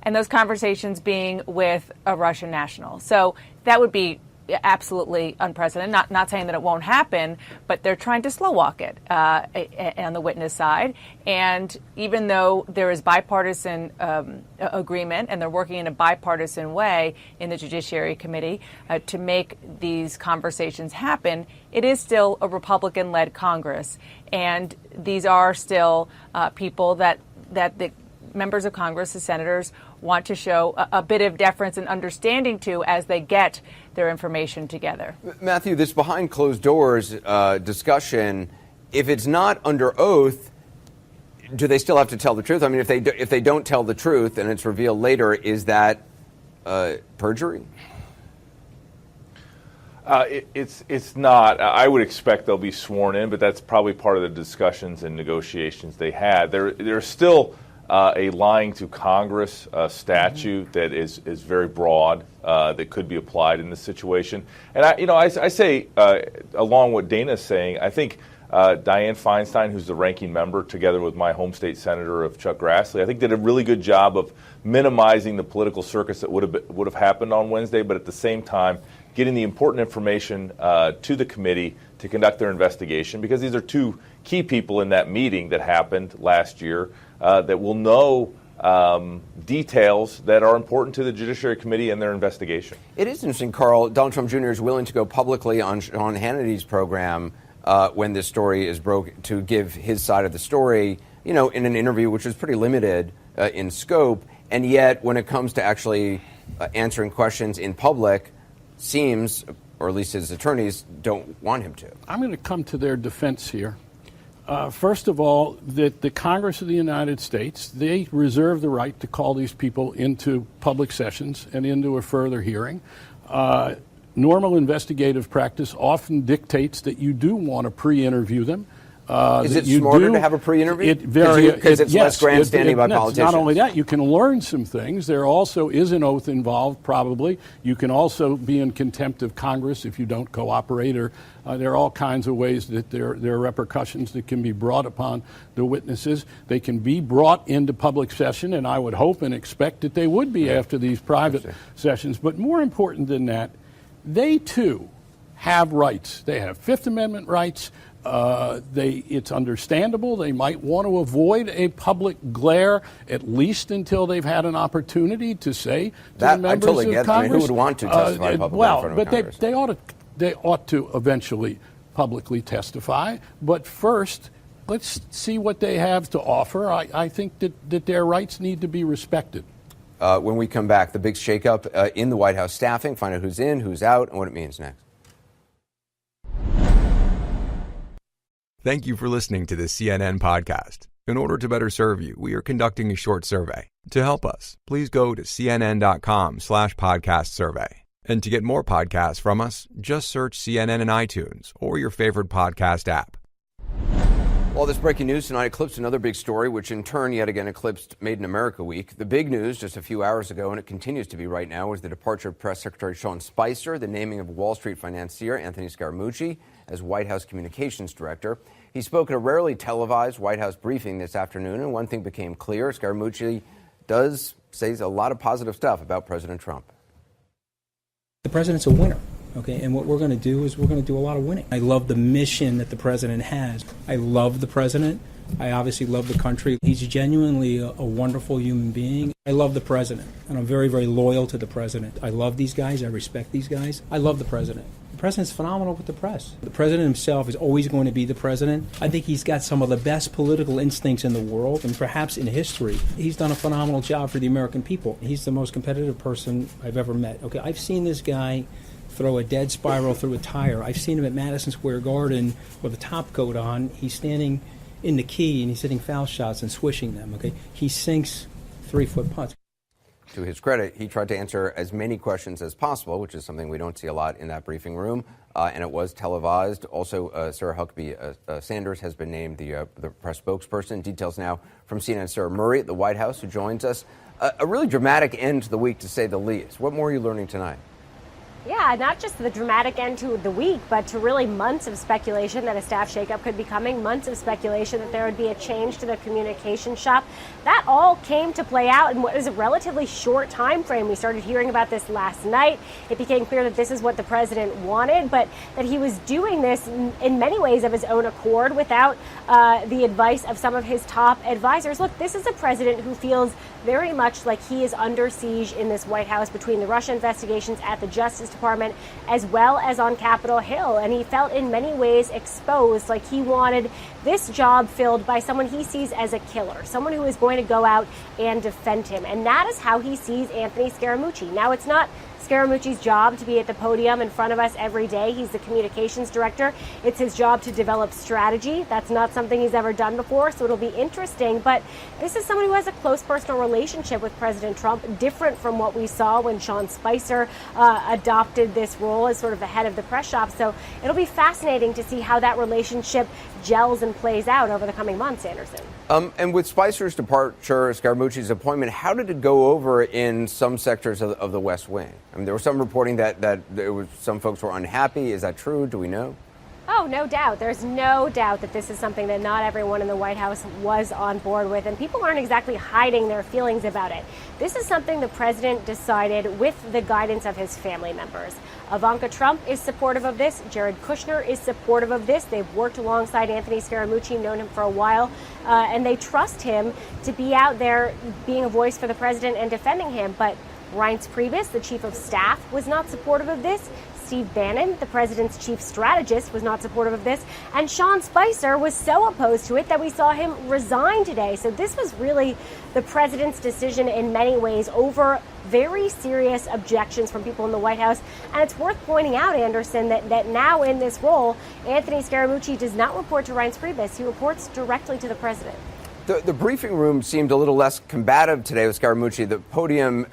and those conversations being with a Russian national. So that would be absolutely unprecedented. Not saying that it won't happen, but they're trying to slow walk it on the witness side. And even though there is bipartisan agreement, and they're working in a bipartisan way in the Judiciary Committee to make these conversations happen, it is still a Republican-led Congress, and these are still people that the members of Congress, the senators, want to show a bit of deference and understanding to as they get their information together. Matthew, this behind closed doors discussion, if it's not under oath, do they still have to tell the truth? I mean, if they don't tell the truth and it's revealed later, is that perjury? It's not. I would expect they'll be sworn in, but that's probably part of the discussions and negotiations they had. There's still a lying to Congress statute that is very broad that could be applied in this situation. And I say, along what Dana's saying, I think Dianne Feinstein, who's the ranking member, together with my home state senator of Chuck Grassley, I think did a really good job of minimizing the political circus that would have happened on Wednesday, but at the same time getting the important information to the committee to conduct their investigation, because these are two key people in that meeting that happened last year that will know details that are important to the Judiciary Committee and their investigation. It is interesting, Carl. Donald Trump Jr. is willing to go publicly on Hannity's program when this story is broke to give his side of the story, in an interview which is pretty limited in scope. And yet, when it comes to actually answering questions in public, seems, or at least his attorneys, don't want him to. I'm going to come to their defense here. First of all, that the Congress of the United States, they reserve the right to call these people into public sessions and into a further hearing. Normal investigative practice often dictates that you do want to pre-interview them. Is it smarter to have a pre-interview? Because it's less grandstanding by politicians. Not only that, you can learn some things. There also is an oath involved, probably. You can also be in contempt of Congress if you don't cooperate. Or there are all kinds of ways that there are repercussions that can be brought upon the witnesses. They can be brought into public session, and I would hope and expect that they would be after these private sessions. But more important than that, they too have rights. They have Fifth Amendment rights. It's understandable. They might want to avoid a public glare, at least until they've had an opportunity to say to the members I totally of get Congress. I mean, who would want to testify publicly in front of Congress? But they ought to eventually publicly testify. But first, let's see what they have to offer. I think that their rights need to be respected. When we come back, the big shakeup in the White House staffing, find out who's in, who's out, and what it means next. Thank you for listening to the CNN podcast. In order to better serve you, we are conducting a short survey. To help us, please go to cnn.com/podcast survey. And to get more podcasts from us, just search CNN in iTunes or your favorite podcast app. Well, this breaking news tonight eclipsed another big story, which in turn yet again eclipsed Made in America Week. The big news just a few hours ago, and it continues to be right now, was the departure of Press Secretary Sean Spicer, the naming of Wall Street financier Anthony Scaramucci as White House Communications Director. He spoke at a rarely televised White House briefing this afternoon, and one thing became clear. Scaramucci does say a lot of positive stuff about President Trump. The president's a winner, okay? And what we're going to do is we're going to do a lot of winning. I love the mission that the president has. I love the president. I obviously love the country. He's genuinely a wonderful human being. I love the president, and I'm very, very loyal to the president. I love these guys. I respect these guys. I love the president. The president's phenomenal with the press. The president himself is always going to be the president. I think he's got some of the best political instincts in the world, and perhaps in history. He's done a phenomenal job for the American people. He's the most competitive person I've ever met. Okay, I've seen this guy throw a dead spiral through a tire. I've seen him at Madison Square Garden with a top coat on. He's standing in the key, and he's hitting foul shots and swishing them. Okay, he sinks 3-foot putts. To his credit, he tried to answer as many questions as possible, which is something we don't see a lot in that briefing room, and it was televised. Also, Sarah Huckabee Sanders has been named the press spokesperson. Details now from CNN's Sarah Murray at the White House, who joins us. A really dramatic end to the week, to say the least. What more are you learning tonight? Yeah, not just the dramatic end to the week, but to really months of speculation that a staff shakeup could be coming, months of speculation that there would be a change to the communication shop. That all came to play out in what was a relatively short time frame. We started hearing about this last night. It became clear that this is what the president wanted, but that he was doing this in many ways of his own accord without the advice of some of his top advisors. Look, this is a president who feels very much like he is under siege in this White House between the Russia investigations at the Justice Department as well as on Capitol Hill. And he felt in many ways exposed, like he wanted this job filled by someone he sees as a killer, someone who is going to go out and defend him. And that is how he sees Anthony Scaramucci. Now, it's not Scaramucci's job to be at the podium in front of us every day. He's the communications director. It's his job to develop strategy. That's not something he's ever done before, so it'll be interesting. But this is someone who has a close personal relationship with President Trump, different from what we saw when Sean Spicer adopted this role as sort of the head of the press shop. So it'll be fascinating to see how that relationship gels and plays out over the coming months, Anderson. And with Spicer's departure, Scaramucci's appointment, how did it go over in some sectors of the West Wing? I mean, there was some reporting that there was some folks were unhappy. Is that true? Do we know? Oh, no doubt. There's no doubt that this is something that not everyone in the White House was on board with, and people aren't exactly hiding their feelings about it. This is something the president decided with the guidance of his family members. Ivanka Trump is supportive of this. Jared Kushner is supportive of this. They've worked alongside Anthony Scaramucci, known him for a while, and they trust him to be out there being a voice for the president and defending him. But Reince Priebus, the chief of staff, was not supportive of this. Steve Bannon, the president's chief strategist, was not supportive of this. And Sean Spicer was so opposed to it that we saw him resign today. So this was really the president's decision in many ways over very serious objections from people in the White House. And it's worth pointing out, Anderson, that now in this role, Anthony Scaramucci does not report to Reince Priebus. He reports directly to the president. The briefing room seemed a little less combative today with Scaramucci. The podium,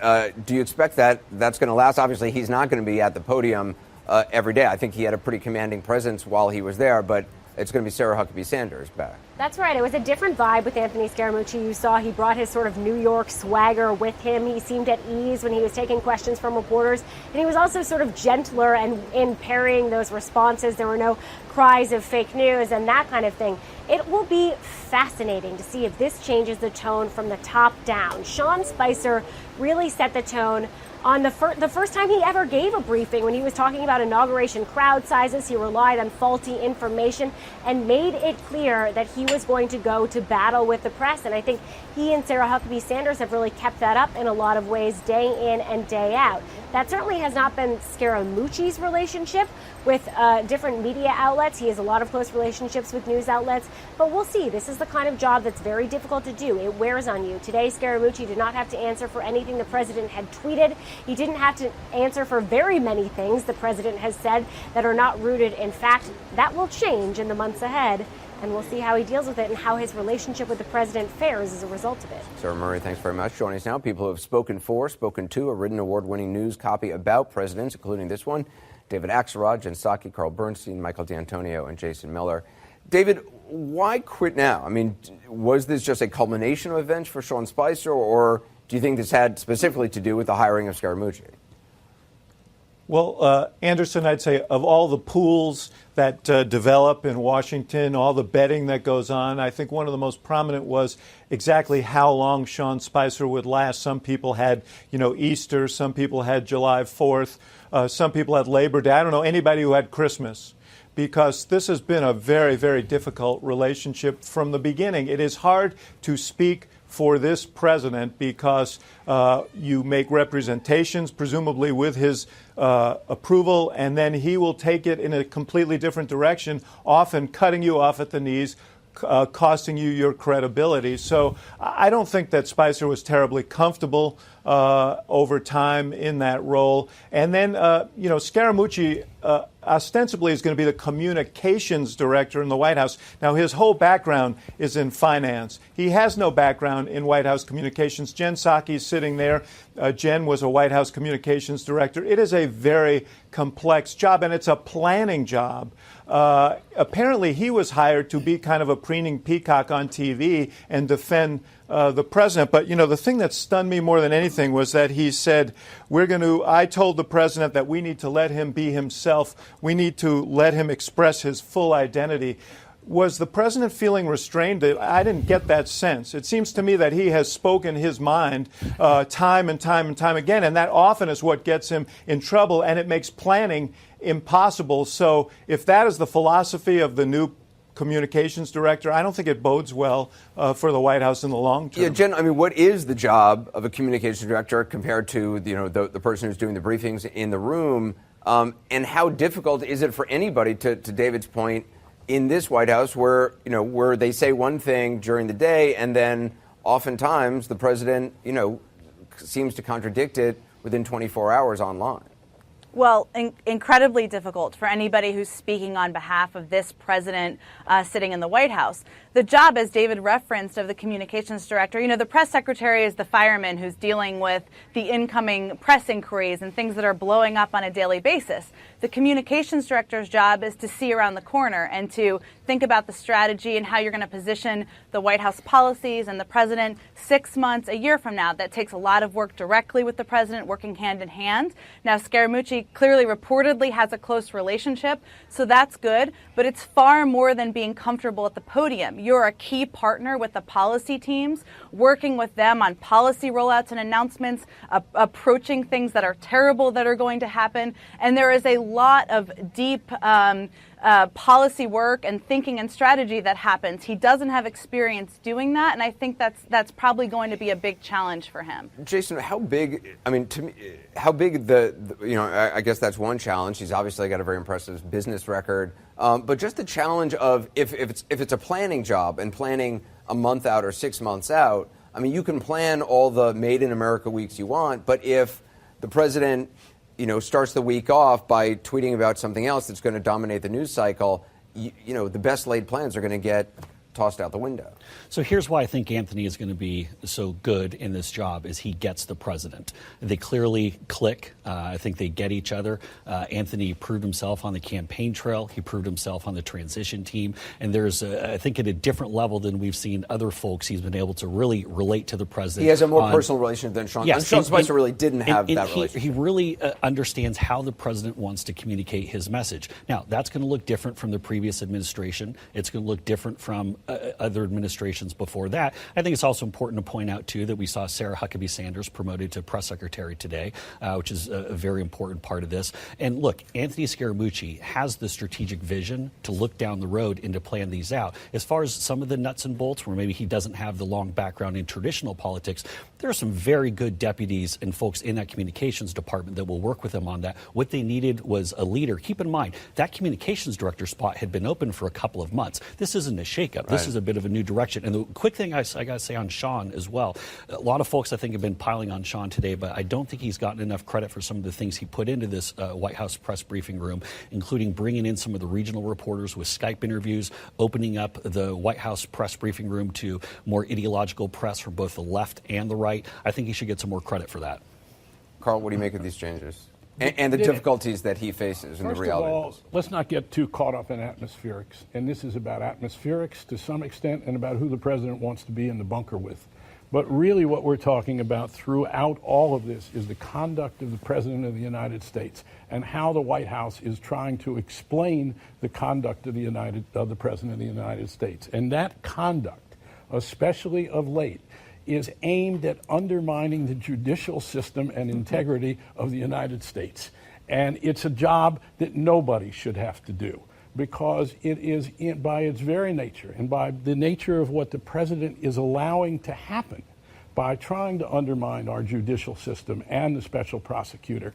do you expect that's going to last? Obviously, he's not going to be at the podium every day. I think he had a pretty commanding presence while he was there, but it's going to be Sarah Huckabee Sanders back. That's right. It was a different vibe with Anthony Scaramucci. You saw he brought his sort of New York swagger with him. He seemed at ease when he was taking questions from reporters. And he was also sort of gentler and in parrying those responses. There were no cries of fake news and that kind of thing. It will be fascinating to see if this changes the tone from the top down. Sean Spicer really set the tone on the first time he ever gave a briefing when he was talking about inauguration crowd sizes. He relied on faulty information and made it clear that he was going to go to battle with the press. And I think he and Sarah Huckabee Sanders have really kept that up in a lot of ways, day in and day out. That certainly has not been Scaramucci's relationship with different media outlets. He has a lot of close relationships with news outlets, but we'll see. This is the kind of job that's very difficult to do. It wears on you. Today, Scaramucci did not have to answer for anything the president had tweeted. He didn't have to answer for very many things the president has said that are not rooted in fact. That will change in the months ahead, and we'll see how he deals with it and how his relationship with the president fares as a result of it. Sarah Murray, thanks very much. Joining us now, people who have spoken for, spoken to, a written award-winning news copy about presidents, including this one. David Axelrod, Jen Psaki, Carl Bernstein, Michael D'Antonio, and Jason Miller. David, why quit now? I mean, was this just a culmination of events for Sean Spicer, or do you think this had specifically to do with the hiring of Scaramucci? Well, Anderson, I'd say of all the pools that develop in Washington, all the betting that goes on, I think one of the most prominent was exactly how long Sean Spicer would last. Some people had, Easter. Some people had July 4th. Some people had Labor Day. I don't know anybody who had Christmas, because this has been a very, very difficult relationship from the beginning. It is hard to speak for this president because you make representations, presumably with his approval, and then he will take it in a completely different direction, often cutting you off at the knees, costing you your credibility. So I don't think that Spicer was terribly comfortable over time in that role. And then, Scaramucci ostensibly is going to be the communications director in the White House. Now, his whole background is in finance. He has no background in White House communications. Jen Psaki is sitting there. Jen was a White House communications director. It is a very complex job, and it's a planning job. Apparently, he was hired to be kind of a preening peacock on TV and defend the president. But, the thing that stunned me more than anything was that he said, I told the president that we need to let him be himself. We need to let him express his full identity. Was the president feeling restrained? I didn't get that sense. It seems to me that he has spoken his mind time and time and time again, and that often is what gets him in trouble, and it makes planning impossible. So if that is the philosophy of the new communications director, I don't think it bodes well for the White House in the long term. Yeah, Jen, I mean, what is the job of a communications director compared to the person who's doing the briefings in the room? And how difficult is it for anybody, to David's point, in this White House where they say one thing during the day and then oftentimes the president, seems to contradict it within 24 hours online? Well, incredibly difficult for anybody who's speaking on behalf of this president sitting in the White House. The job, as David referenced, of the communications director, the press secretary is the fireman who's dealing with the incoming press inquiries and things that are blowing up on a daily basis. The communications director's job is to see around the corner and to think about the strategy and how you're going to position the White House policies and the president 6 months, a year from now. That takes a lot of work directly with the president, working hand in hand. Now, Scaramucci clearly reportedly has a close relationship, so that's good, but it's far more than being comfortable at the podium. You're a key partner with the policy teams, working with them on policy rollouts and announcements, approaching things that are terrible that are going to happen, and there is a lot of deep policy work and thinking and strategy that happens. He doesn't have experience doing that, and I think that's probably going to be a big challenge for him. Jason, how big? I mean, to me, how big the I guess that's one challenge. He's obviously got a very impressive business record, but just the challenge of if it's a planning job and planning a month out or 6 months out. I mean, you can plan all the Made in America weeks you want, but if the president starts the week off by tweeting about something else that's going to dominate the news cycle, the best laid plans are going to get tossed out the window. So here's why I think Anthony is going to be so good in this job is he gets the president. They clearly click. I think they get each other. Anthony proved himself on the campaign trail. He proved himself on the transition team. And there's, I think, at a different level than we've seen other folks, he's been able to really relate to the president. He has a more personal relationship than Sean. Yes, Sean Spicer really didn't have that relationship. He really understands how the president wants to communicate his message. Now, that's going to look different from the previous administration. It's going to look different from other administrations before that. I think it's also important to point out, too, that we saw Sarah Huckabee Sanders promoted to press secretary today, which is a very important part of this. And look, Anthony Scaramucci has the strategic vision to look down the road and to plan these out. As far as some of the nuts and bolts, where maybe he doesn't have the long background in traditional politics, there are some very good deputies and folks in that communications department that will work with him on that. What they needed was a leader. Keep in mind, that communications director spot had been open for a couple of months. This isn't a shakeup. Right. This is a bit of a new direction. And the quick thing I got to say on Sean as well, a lot of folks I think have been piling on Sean today, but I don't think he's gotten enough credit for some of the things he put into this White House press briefing room, including bringing in some of the regional reporters with Skype interviews, opening up the White House press briefing room to more ideological press from both the left and the right. I think he should get some more credit for that. Carl, what do you make of these changes? And the difficulties that he faces in the reality. First of all, let's not get too caught up in atmospherics. And this is about atmospherics to some extent and about who the president wants to be in the bunker with. But really what we're talking about throughout all of this is the conduct of the President of the United States and how the White House is trying to explain the conduct of the President of the United States. And that conduct, especially of late, is aimed at undermining the judicial system and integrity of the United States. And it's a job that nobody should have to do because it is, by its very nature and by the nature of what the president is allowing to happen by trying to undermine our judicial system and the special prosecutor,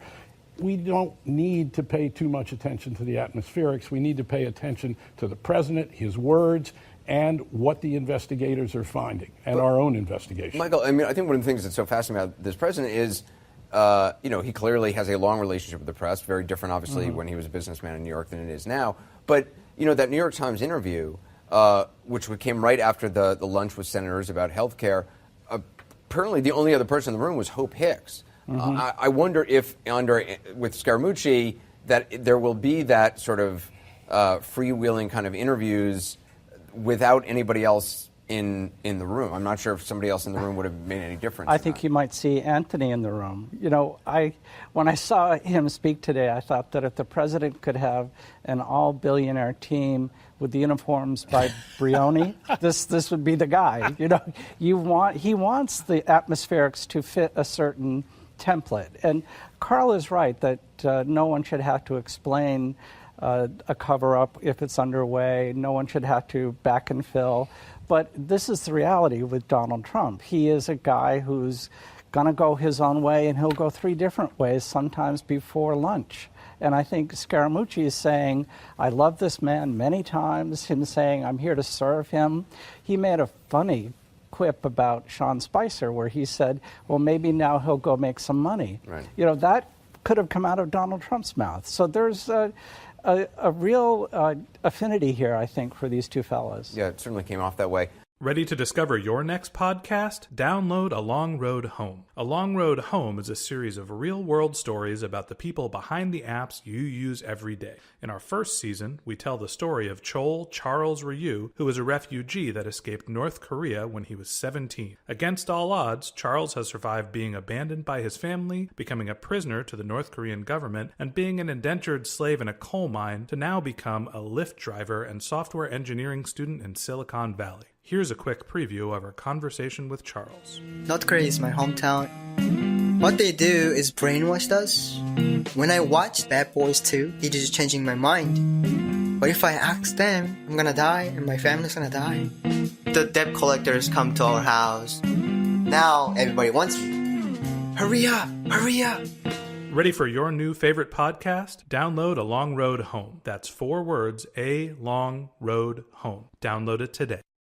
we don't need to pay too much attention to the atmospherics. We need to pay attention to the president, his words, and what the investigators are finding, and our own investigation. Michael, I mean, I think one of the things that's so fascinating about this president is, he clearly has a long relationship with the press, very different, obviously, when he was a businessman in New York than it is now. But, that New York Times interview, which came right after the lunch with senators about health care, apparently the only other person in the room was Hope Hicks. I wonder if, with Scaramucci, that there will be that sort of freewheeling kind of interviews without anybody else in the room. I'm not sure if somebody else in the room would have made any difference. I think you might see Anthony in the room. When I saw him speak today, I thought that if the president could have an all-billionaire team with the uniforms by Brioni, this would be the guy. He wants the atmospherics to fit a certain template. And Carl is right that no one should have to explain a cover-up if it's underway. No one should have to back and fill. But this is the reality with Donald Trump. He is a guy who's going to go his own way, and he'll go 3 different ways, sometimes before lunch. And I think Scaramucci is saying, I love this man many times, him saying, I'm here to serve him. He made a funny quip about Sean Spicer where he said, well, maybe now he'll go make some money. Right. That could have come out of Donald Trump's mouth. So there's a real affinity here, I think, for these two fellows. Yeah, it certainly came off that way. Ready to discover your next podcast? Download A Long Road Home. A Long Road Home is a series of real-world stories about the people behind the apps you use every day. In our first season, we tell the story of Chol Charles Ryu, who is a refugee that escaped North Korea when he was 17. Against all odds, Charles has survived being abandoned by his family, becoming a prisoner to the North Korean government, and being an indentured slave in a coal mine to now become a Lyft driver and software engineering student in Silicon Valley. Here's a quick preview of our conversation with Charles. North Korea is my hometown. What they do is brainwash us. When I watch Bad Boys 2, it is changing my mind. But if I ask them, I'm gonna die and my family's gonna die. The debt collectors come to our house. Now everybody wants me. Hurry up! Hurry up! Ready for your new favorite podcast? Download A Long Road Home. That's 4 words, A Long Road Home. Download it today.